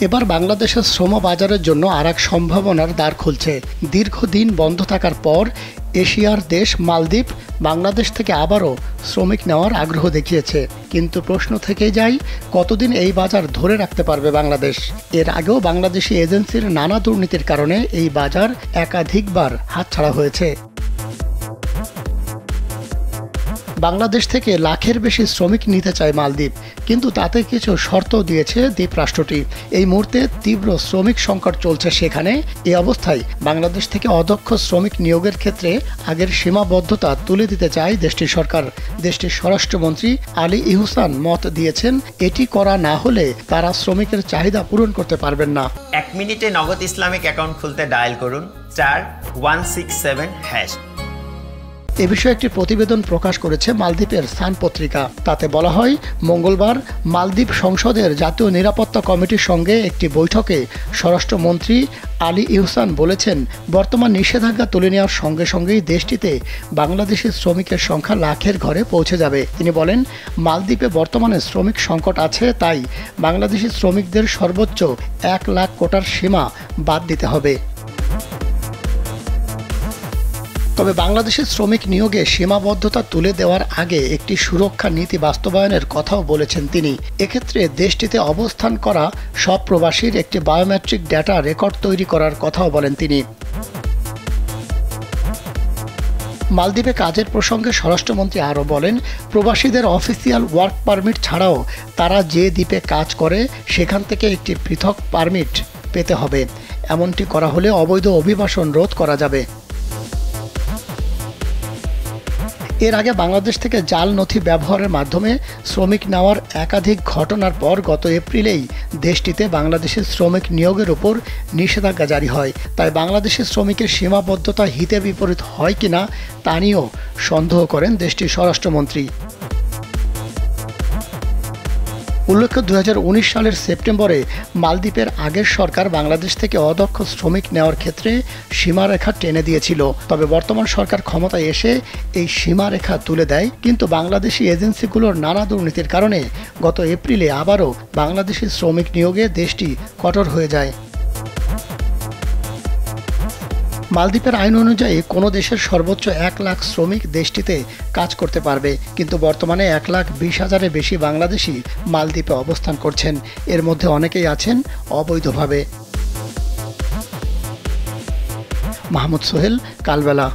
এবার বাংলাদেশের শ্রম বাজারের জন্য আরেক সম্ভাবনার দ্বার খুলছে। দীর্ঘদিন বন্ধ থাকার পর এশিয়ার দেশ মালদ্বীপ বাংলাদেশ থেকে আবারও শ্রমিক নেওয়ার আগ্রহ দেখিয়েছে। কিন্তু প্রশ্ন থেকেই যায়, কতদিন এই বাজার ধরে রাখতে পারবে বাংলাদেশ? এর আগেও বাংলাদেশি এজেন্সির নানা দুর্নীতির কারণে এই বাজার একাধিকবার হাতছাড়া হয়েছে। বাংলাদেশ থেকে লাখের বেশি শ্রমিক নিতে চায় মালদ্বীপ, কিন্তু তাতে কিছু শর্ত দিয়েছে দ্বীপ রাষ্ট্রটি। এই মুহূর্তে তীব্র শ্রমিক সংকট চলছে সেখানে। এই অবস্থায় বাংলাদেশ থেকে অদক্ষ শ্রমিক নিয়োগের ক্ষেত্রে আগের সীমাবদ্ধতা তুলে দিতে চায় দেশটির সরকার। দেশটির স্বরাষ্ট্রমন্ত্রী আলী ইহসান মত দিয়েছেন, এটি করা না হলে তারা শ্রমিকের চাহিদা পূরণ করতে পারবেন না। 1 মিনিটে নগদ ইসলামিক অ্যাকাউন্ট খুলতে ডায়াল করুন *167#। এ বিষয়ে একটি প্রতিবেদন প্রকাশ করেছে মালদ্বীপের সান পত্রিকা। তাতে বলা হয়, মঙ্গলবার মালদ্বীপ সংসদের জাতীয় নিরাপত্তা কমিটির সঙ্গে একটি বৈঠকে স্বরাষ্ট্রমন্ত্রী আলী ইহসান বলেছেন, বর্তমান নিষেধাজ্ঞা তুলে নেওয়ার সঙ্গে সঙ্গেই দেশটিতে বাংলাদেশি শ্রমিকের সংখ্যা লাখের ঘরে পৌঁছে যাবে। তিনি বলেন, মালদ্বীপে বর্তমানে শ্রমিক সংকট আছে, তাই বাংলাদেশি শ্রমিকদের সর্বোচ্চ 1 লাখ কোটার সীমা বাদ দিতে হবে। তবে বাংলাদেশের শ্রমিক নিয়োগে সীমাবদ্ধতা তুলে দেওয়ার আগে একটি সুরক্ষা নীতি বাস্তবায়নের কথাও বলেছেন তিনি। এক্ষেত্রে দেশটিতে অবস্থান করা সব প্রবাসীর একটি বায়োমেট্রিক ডেটা রেকর্ড তৈরি করার কথাও বলেন তিনি। মালদ্বীপে কাজের প্রসঙ্গে স্বরাষ্ট্রমন্ত্রী আরও বলেন, প্রবাসীদের অফিসিয়াল ওয়ার্ক পারমিট ছাড়াও তারা যে দ্বীপে কাজ করে সেখান থেকে একটি পৃথক পারমিট পেতে হবে। এমনটি করা হলে অবৈধ অভিবাসন রোধ করা যাবে। এর আগে বাংলাদেশ থেকে জাল নথি ব্যবহারের মাধ্যমে শ্রমিক নেওয়ার একাধিক ঘটনার পর গত এপ্রিলেই দেশটিতে বাংলাদেশের শ্রমিক নিয়োগের উপর নিষেধাজ্ঞা জারি হয়। তাই বাংলাদেশের শ্রমিকের সীমাবদ্ধতা হিতে বিপরীত হয় কিনা তা নিয়েও সন্দেহ করেন দেশটির স্বরাষ্ট্রমন্ত্রী। উল্লেখ্য, 2019 সালের সেপ্টেম্বরে মালদ্বীপের আগের সরকার বাংলাদেশ থেকে অদক্ষ শ্রমিক নেওয়ার ক্ষেত্রে সীমারেখা টেনে দিয়েছিল। তবে বর্তমান সরকার ক্ষমতায় এসে এই সীমারেখা তুলে দেয়, কিন্তু বাংলাদেশি এজেন্সিগুলোর নানা দুর্নীতির কারণে গত এপ্রিলে আবারও বাংলাদেশি শ্রমিক নিয়োগে দেশটি কঠোর হয়ে যায়। মালদ্বীপের আইন অনুযায়ী কোনো দেশের সর্বোচ্চ 1 লাখ শ্রমিক দেশটিতে কাজ করতে পারবে, কিন্তু বর্তমানে 1,20,000-এর বেশি বাংলাদেশি মালদ্বীপে অবস্থান করছেন। এর মধ্যে অনেকেই আছেন অবৈধভাবে। মাহমুদ সোহেল, কালবেলা।